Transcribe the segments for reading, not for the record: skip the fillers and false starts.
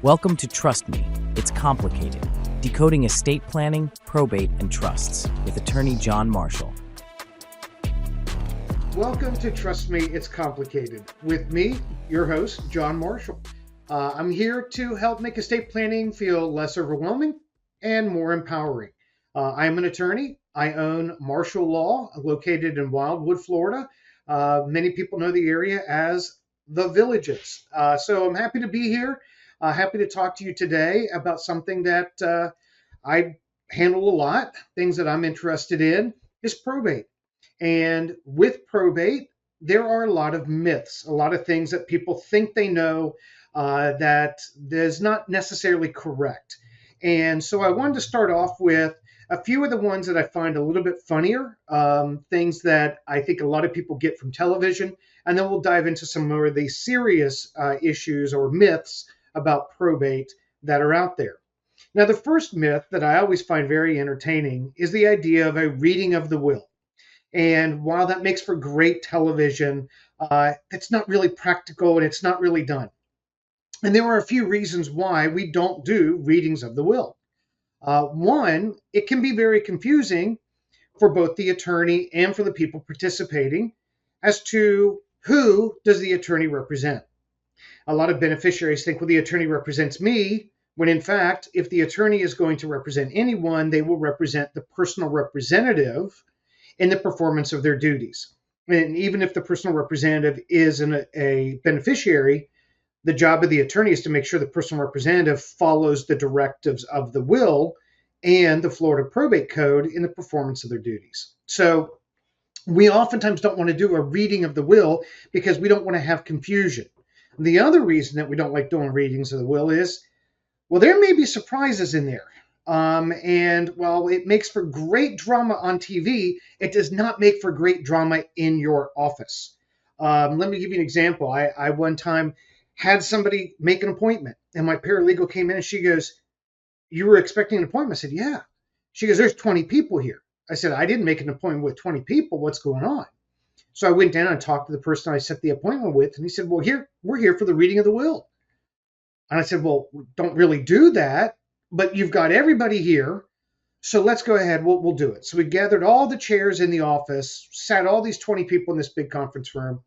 Welcome to Trust Me, It's Complicated, Decoding Estate Planning, Probate, and Trusts with attorney John Marshall. Welcome to Trust Me, It's Complicated with me, your host, John Marshall. I'm here to help make estate planning feel less overwhelming and more empowering. I'm an attorney. I own Marshall Law, located in Wildwood, Florida. Many people know the area as the Villages. So I'm happy to be here. Happy to talk to you today about something that I handle a lot. Things that I'm interested in is probate. And with probate, there are a lot of myths, a lot of things that people think they know that is not necessarily correct. And so I wanted to start off with a few of the ones that I find a little bit funnier, things that I think a lot of people get from television, and then we'll dive into some more of the serious issues or myths about probate that are out there. Now, the first myth that I always find very entertaining is the idea of a reading of the will. And while that makes for great television, it's not really practical and it's not really done. And there are a few reasons why we don't do readings of the will. One, it can be very confusing for both the attorney and for the people participating as to who does the attorney represent. A lot of beneficiaries think, well, the attorney represents me, when in fact, if the attorney is going to represent anyone, they will represent the personal representative in the performance of their duties. And even if the personal representative is a beneficiary, the job of the attorney is to make sure the personal representative follows the directives of the will and the Florida Probate Code in the performance of their duties. So we oftentimes don't want to do a reading of the will because we don't want to have confusion. The other reason that we don't like doing readings of the will is, well, there may be surprises in there. And while it makes for great drama on TV, it does not make for great drama in your office. Let me give you an example. I one time had somebody make an appointment, and my paralegal came in and she goes, "You were expecting an appointment?" I said, "Yeah." She goes, "There's 20 people here." I said, "I didn't make an appointment with 20 people. What's going on?" So I went down and talked to the person I set the appointment with, and he said, "Well, we're here for the reading of the will." And I said, "Well, we don't really do that, but you've got everybody here, so let's go ahead, we'll do it." So we gathered all the chairs in the office, sat all these 20 people in this big conference room.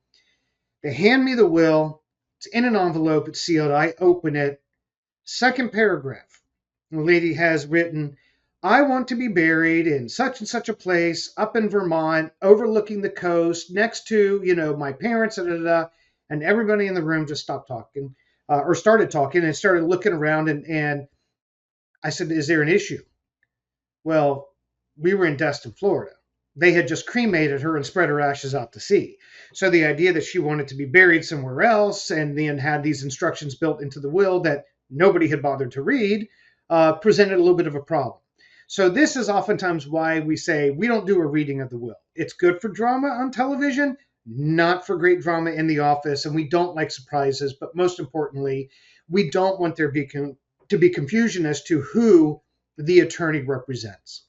They hand me the will. It's in an envelope, it's sealed. I open it. Second paragraph, the lady has written, "I want to be buried in such and such a place up in Vermont, overlooking the coast, next to, my parents, da, da, da." And everybody in the room just stopped talking, or started talking and started looking around. And I said, "Is there an issue?" Well, we were in Destin, Florida. They had just cremated her and spread her ashes out to sea. So the idea that she wanted to be buried somewhere else and then had these instructions built into the will that nobody had bothered to read presented a little bit of a problem. So this is oftentimes why we say we don't do a reading of the will. It's good for drama on television, not for great drama in the office, and we don't like surprises. But most importantly, we don't want there to be confusion as to who the attorney represents.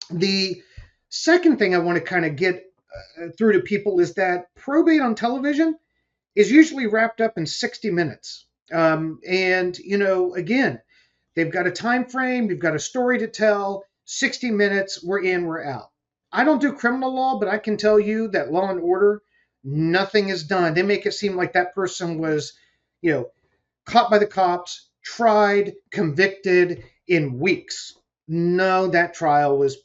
The second thing I want to kind of get through to people is that probate on television is usually wrapped up in 60 minutes. Again, they've got a time frame, you've got a story to tell, 60 minutes, we're in, we're out. I don't do criminal law, but I can tell you that Law and Order, nothing is done. They make it seem like that person was, caught by the cops, tried, convicted in weeks. No, that trial was,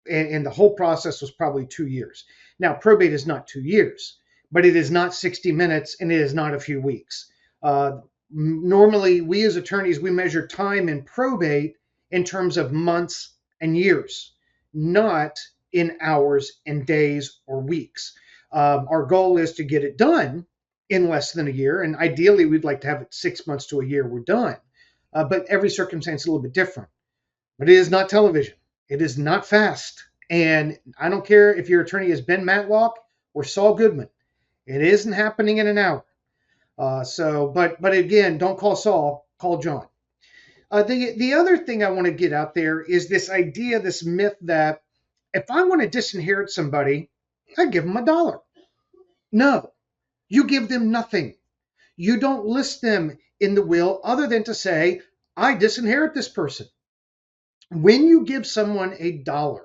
and the whole process was probably 2 years. Now, probate is not 2 years, but it is not 60 minutes and it is not a few weeks. Normally, we as attorneys, we measure time in probate in terms of months and years, not in hours and days or weeks. Our goal is to get it done in less than a year, and ideally, we'd like to have it 6 months to a year, we're done. But every circumstance is a little bit different. But it is not television. It is not fast. And I don't care if your attorney is Ben Matlock or Saul Goodman. It isn't happening in an hour. But again, don't call Saul, call John. The other thing I want to get out there is this idea, this myth that if I want to disinherit somebody, I give them $1. No, you give them nothing. You don't list them in the will other than to say, I disinherit this person. When you give someone $1,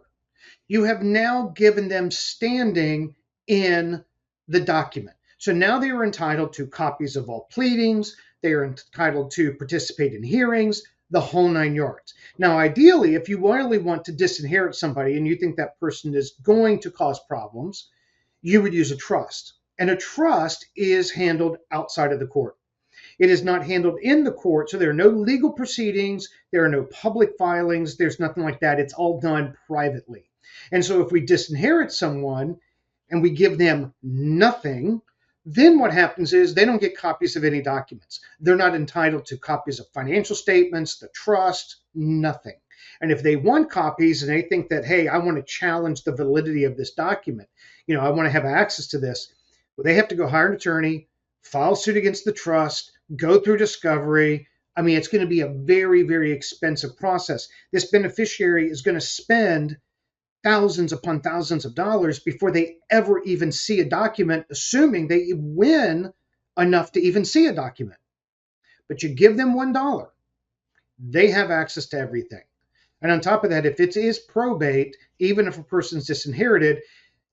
you have now given them standing in the document. So now they are entitled to copies of all pleadings, they are entitled to participate in hearings, the whole 9 yards. Now, ideally, if you really want to disinherit somebody and you think that person is going to cause problems, you would use a trust. And a trust is handled outside of the court. It is not handled in the court, so there are no legal proceedings, there are no public filings, there's nothing like that. It's all done privately. And so if we disinherit someone and we give them nothing, then what happens is they don't get copies of any documents. They're not entitled to copies of financial statements, the trust, nothing. And if they want copies and they think that, hey, I want to challenge the validity of this document, I want to have access to this, well, they have to go hire an attorney, file suit against the trust, go through discovery. I mean, it's going to be a very, very expensive process. This beneficiary is going to spend thousands upon thousands of dollars before they ever even see a document, assuming they win enough to even see a document. But you give them $1, they have access to everything. And on top of that, if it is probate, even if a person's disinherited,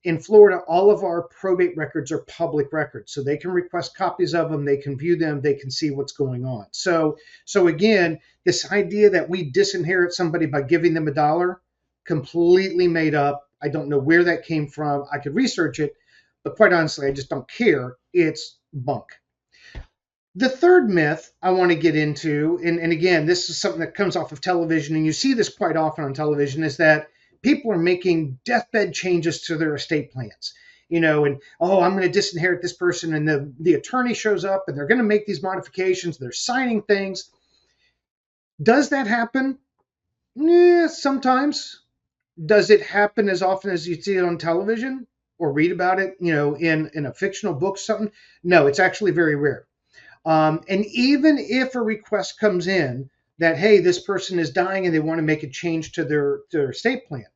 in Florida, all of our probate records are public records. So they can request copies of them, they can view them, they can see what's going on. So again, this idea that we disinherit somebody by giving them $1, completely made up. I don't know where that came from. I could research it, but quite honestly, I just don't care. It's bunk. The third myth I want to get into, and again, this is something that comes off of television, and you see this quite often on television, is that people are making deathbed changes to their estate plans. I'm going to disinherit this person, and the attorney shows up, and they're going to make these modifications. They're signing things. Does that happen? Sometimes. Does it happen as often as you see it on television or read about it, in a fictional book, something? No, it's actually very rare. And even if a request comes in that, hey, this person is dying and they want to make a change to their estate plan,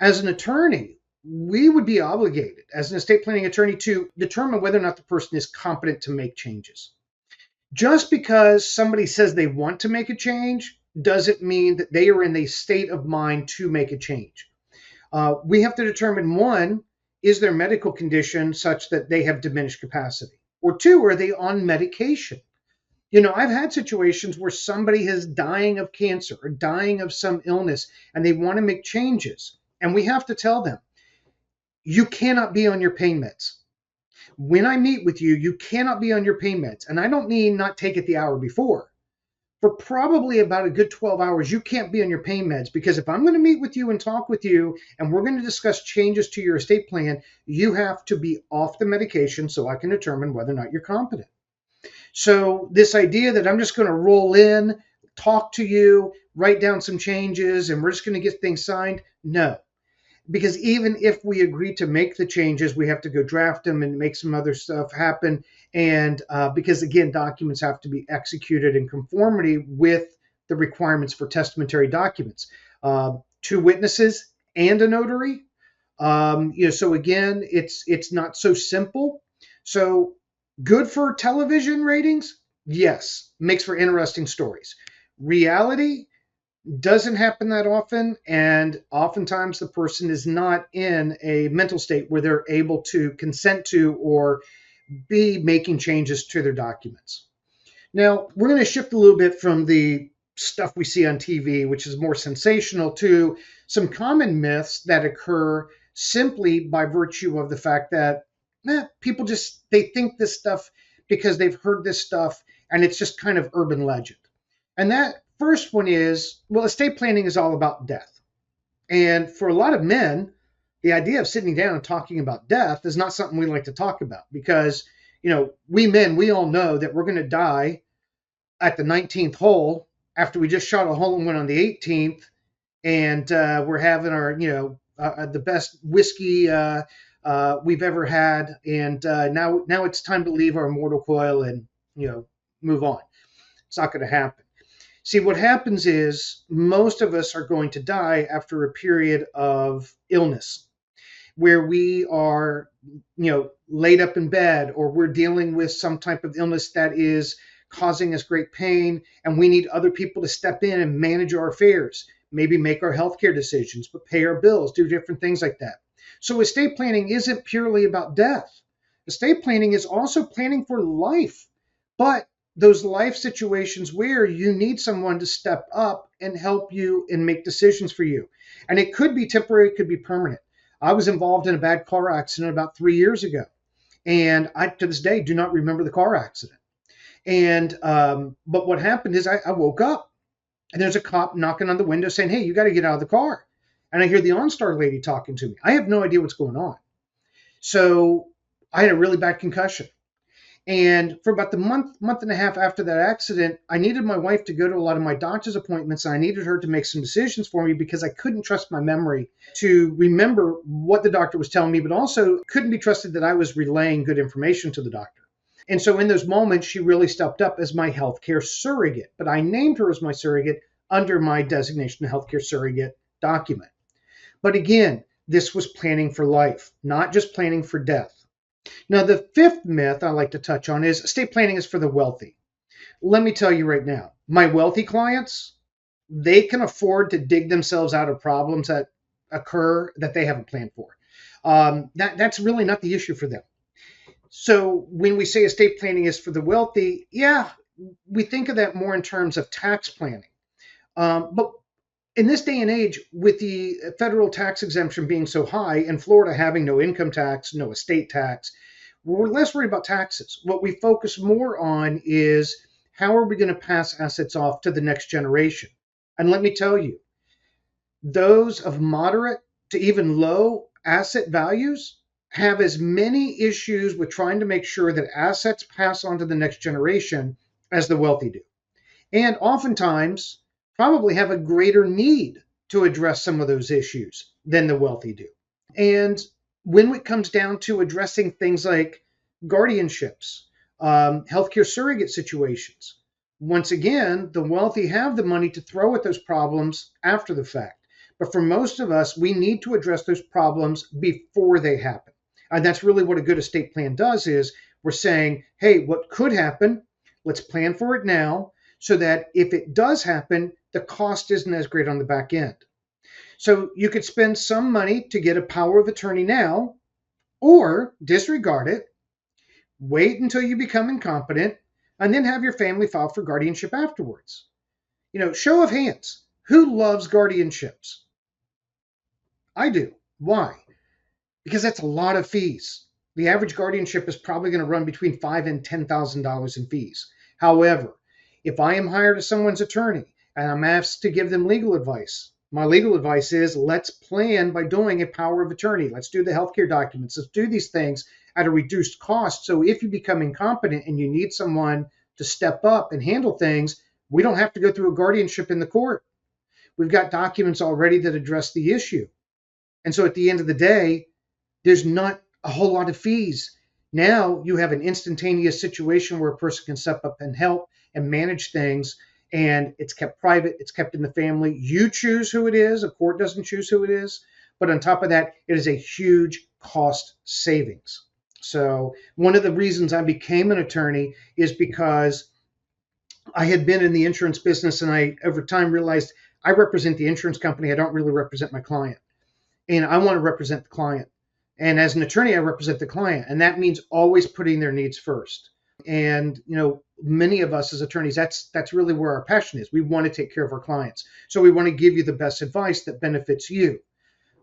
as an attorney, we would be obligated as an estate planning attorney to determine whether or not the person is competent to make changes. Just because somebody says they want to make a change doesn't mean that they are in the state of mind to make a change. We have to determine, one, is their medical condition such that they have diminished capacity? Or two, are they on medication? I've had situations where somebody is dying of cancer or dying of some illness and they want to make changes. And we have to tell them, you cannot be on your pain meds. When I meet with you, you cannot be on your pain meds. And I don't mean not take it the hour before. For probably about a good 12 hours, you can't be on your pain meds, because if I'm going to meet with you and talk with you and we're going to discuss changes to your estate plan, you have to be off the medication so I can determine whether or not you're competent. So this idea that I'm just going to roll in, talk to you, write down some changes, and we're just going to get things signed, no. Because even if we agree to make the changes, we have to go draft them and make some other stuff happen. And because, again, documents have to be executed in conformity with the requirements for testamentary documents. 2 witnesses and a notary. So, again, it's not so simple. So good for television ratings? Yes. Makes for interesting stories. Reality doesn't happen that often, and oftentimes the person is not in a mental state where they're able to consent to or be making changes to their documents. Now, we're going to shift a little bit from the stuff we see on TV, which is more sensational, to some common myths that occur simply by virtue of the fact that people they think this stuff because they've heard this stuff, and it's just kind of urban legend. And that first one is, well, estate planning is all about death. And for a lot of men, the idea of sitting down and talking about death is not something we like to talk about, because, we men, we all know that we're going to die at the 19th hole after we just shot a hole in one on the 18th, and we're having our, the best whiskey we've ever had, and now it's time to leave our mortal coil and, move on. It's not going to happen. See, what happens is most of us are going to die after a period of illness where we are, laid up in bed, or we're dealing with some type of illness that is causing us great pain, and we need other people to step in and manage our affairs, maybe make our healthcare decisions, but pay our bills, do different things like that. So estate planning isn't purely about death. Estate planning is also planning for life, but those life situations where you need someone to step up and help you and make decisions for you. And it could be temporary, it could be permanent. I was involved in a bad car accident about 3 years ago, and I, to this day, do not remember the car accident. And but what happened is I woke up and there's a cop knocking on the window saying, "Hey, you got to get out of the car." And I hear the OnStar lady talking to me. I have no idea what's going on. So I had a really bad concussion. And for about the month and a half after that accident, I needed my wife to go to a lot of my doctor's appointments, and I needed her to make some decisions for me because I couldn't trust my memory to remember what the doctor was telling me, but also couldn't be trusted that I was relaying good information to the doctor. And so in those moments, she really stepped up as my healthcare surrogate, but I named her as my surrogate under my designation of healthcare surrogate document. But again, this was planning for life, not just planning for death. Now, the fifth myth I like to touch on is estate planning is for the wealthy. Let me tell you right now, my wealthy clients, they can afford to dig themselves out of problems that occur that they haven't planned for. That's really not the issue for them. So when we say estate planning is for the wealthy, yeah, we think of that more in terms of tax planning. But in this day and age, with the federal tax exemption being so high and Florida having no income tax, no estate tax, we're less worried about taxes. What we focus more on is how are we going to pass assets off to the next generation? And let me tell you, those of moderate to even low asset values have as many issues with trying to make sure that assets pass on to the next generation as the wealthy do. And oftentimes, probably have a greater need to address some of those issues than the wealthy do. And when it comes down to addressing things like guardianships, healthcare surrogate situations, once again, the wealthy have the money to throw at those problems after the fact. But for most of us, we need to address those problems before they happen. And that's really what a good estate plan does is we're saying, hey, what could happen? Let's plan for it now so that if it does happen, the cost isn't as great on the back end. So you could spend some money to get a power of attorney now, or disregard it, wait until you become incompetent, and then have your family file for guardianship afterwards. Show of hands, who loves guardianships? I do. Why? Because that's a lot of fees. The average guardianship is probably going to run between $5,000 and $10,000 in fees. However, if I am hired as someone's attorney and I'm asked to give them legal advice, my legal advice is let's plan by doing a power of attorney. Let's do the healthcare documents. Let's do these things at a reduced cost. So if you become incompetent and you need someone to step up and handle things, we don't have to go through a guardianship in the court. We've got documents already that address the issue. And so at the end of the day, there's not a whole lot of fees. Now you have an instantaneous situation where a person can step up and help and manage things, and it's kept private, it's kept in the family. You choose who it is, a court doesn't choose who it is, but on top of that, it is a huge cost savings. So one of the reasons I became an attorney is because I had been in the insurance business, and I over time realized I represent the insurance company, I don't really represent my client, and I want to represent the client. And as an attorney, I represent the client, and that means always putting their needs first. And many of us as attorneys, that's really where our passion is. We want to take care of our clients, so we want to give you the best advice that benefits you.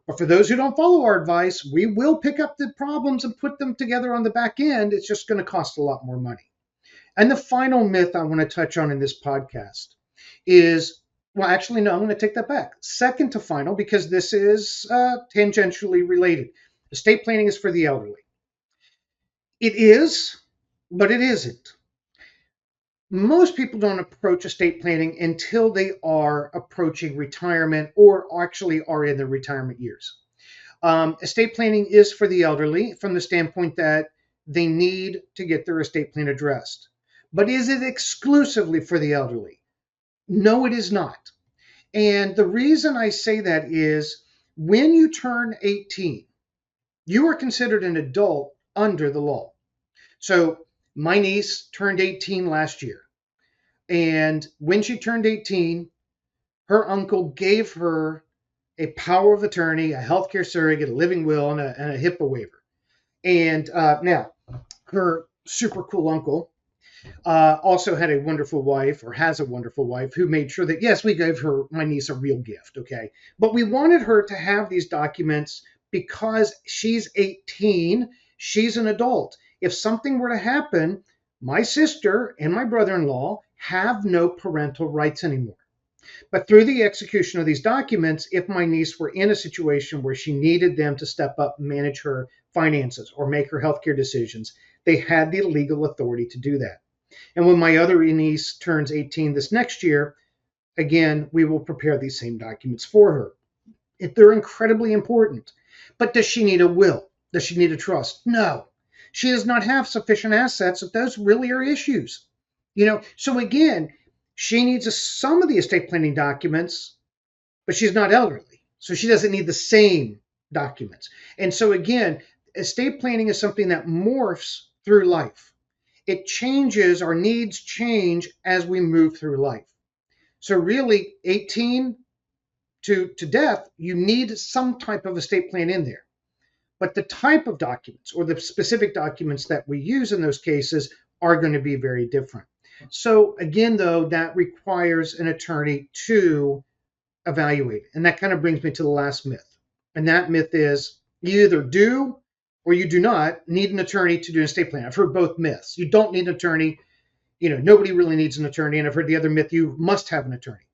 But for those who don't follow our advice, we will pick up the problems and put them together on the back end. It's just going to cost a lot more money. And the final myth I want to touch on in this podcast is, well, actually, no, I'm going to take that back. Second to final, because this is tangentially related. Estate planning is for the elderly. It is, but it isn't. Most people don't approach estate planning until they are approaching retirement or actually are in their retirement years. Estate planning is for the elderly from the standpoint that they need to get their estate plan addressed. But is it exclusively for the elderly? No, it is not. And the reason I say that is when you turn 18, you are considered an adult under the law. So my niece turned 18 last year. And when she turned 18, her uncle gave her a power of attorney, a healthcare surrogate, a living will, and a HIPAA waiver. And now, her super cool uncle also had a wonderful wife, or has a wonderful wife, who made sure that, yes, we gave my niece a real gift, okay? But we wanted her to have these documents because she's 18, she's an adult. If something were to happen, my sister and my brother-in-law have no parental rights anymore. But through the execution of these documents, if my niece were in a situation where she needed them to step up and manage her finances or make her healthcare decisions, they had the legal authority to do that. And when my other niece turns 18 this next year, again, we will prepare these same documents for her. They're incredibly important. But does she need a will? Does she need a trust? No. She does not have sufficient assets if those really are issues. So again, she needs some of the estate planning documents, but she's not elderly. So she doesn't need the same documents. And so again, estate planning is something that morphs through life. It changes, our needs change as we move through life. So really, 18 to death, you need some type of estate plan in there. But the type of documents or the specific documents that we use in those cases are going to be very different. So again, though, that requires an attorney to evaluate. And that kind of brings me to the last myth. And that myth is you either do or you do not need an attorney to do an estate plan. I've heard both myths. You don't need an attorney. Nobody really needs an attorney. And I've heard the other myth, you must have an attorney.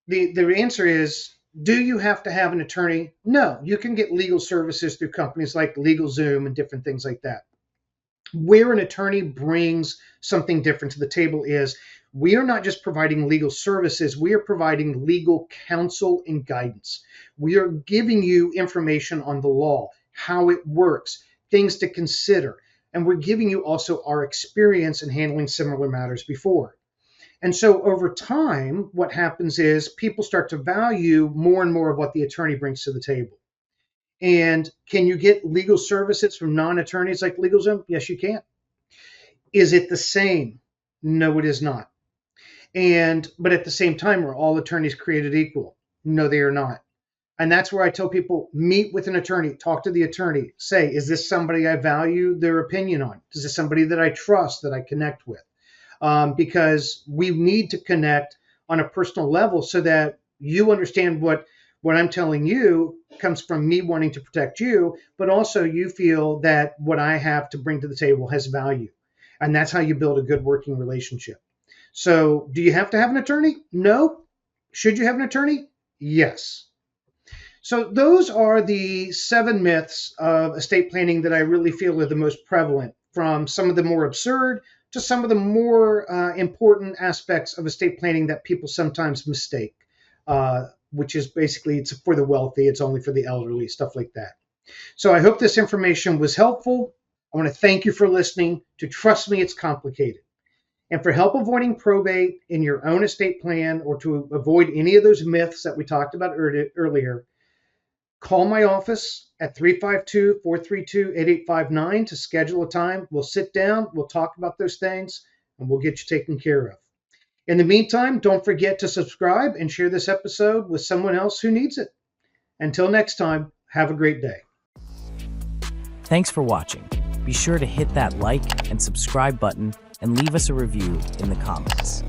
The answer is, do you have to have an attorney? No, you can get legal services through companies like LegalZoom and different things like that. Where an attorney brings something different to the table is we are not just providing legal services, we are providing legal counsel and guidance. We are giving you information on the law, how it works, things to consider. And we're giving you also our experience in handling similar matters before. And so over time, what happens is people start to value more and more of what the attorney brings to the table. And can you get legal services from non-attorneys like LegalZoom? Yes, you can. Is it the same? No, it is not. But at the same time, are all attorneys created equal? No, they are not. And that's where I tell people, meet with an attorney, talk to the attorney, say, is this somebody I value their opinion on? Is this somebody that I trust, that I connect with? Because we need to connect on a personal level so that you understand what I'm telling you comes from me wanting to protect you, but also you feel that what I have to bring to the table has value. And that's how you build a good working relationship. So do you have to have an attorney? No. Should you have an attorney? Yes. So those are the 7 myths of estate planning that I really feel are the most prevalent, from some of the more absurd to some of the more important aspects of estate planning that people sometimes mistake, which is basically it's for the wealthy, it's only for the elderly, stuff like that. So I hope this information was helpful. I want to thank you for listening to Trust Me, It's Complicated. And for help avoiding probate in your own estate plan or to avoid any of those myths that we talked about earlier, call my office at 352-432-8859 to schedule a time. We'll sit down, we'll talk about those things, and we'll get you taken care of. In the meantime, don't forget to subscribe and share this episode with someone else who needs it. Until next time, have a great day. Thanks for watching. Be sure to hit that like and subscribe button and leave us a review in the comments.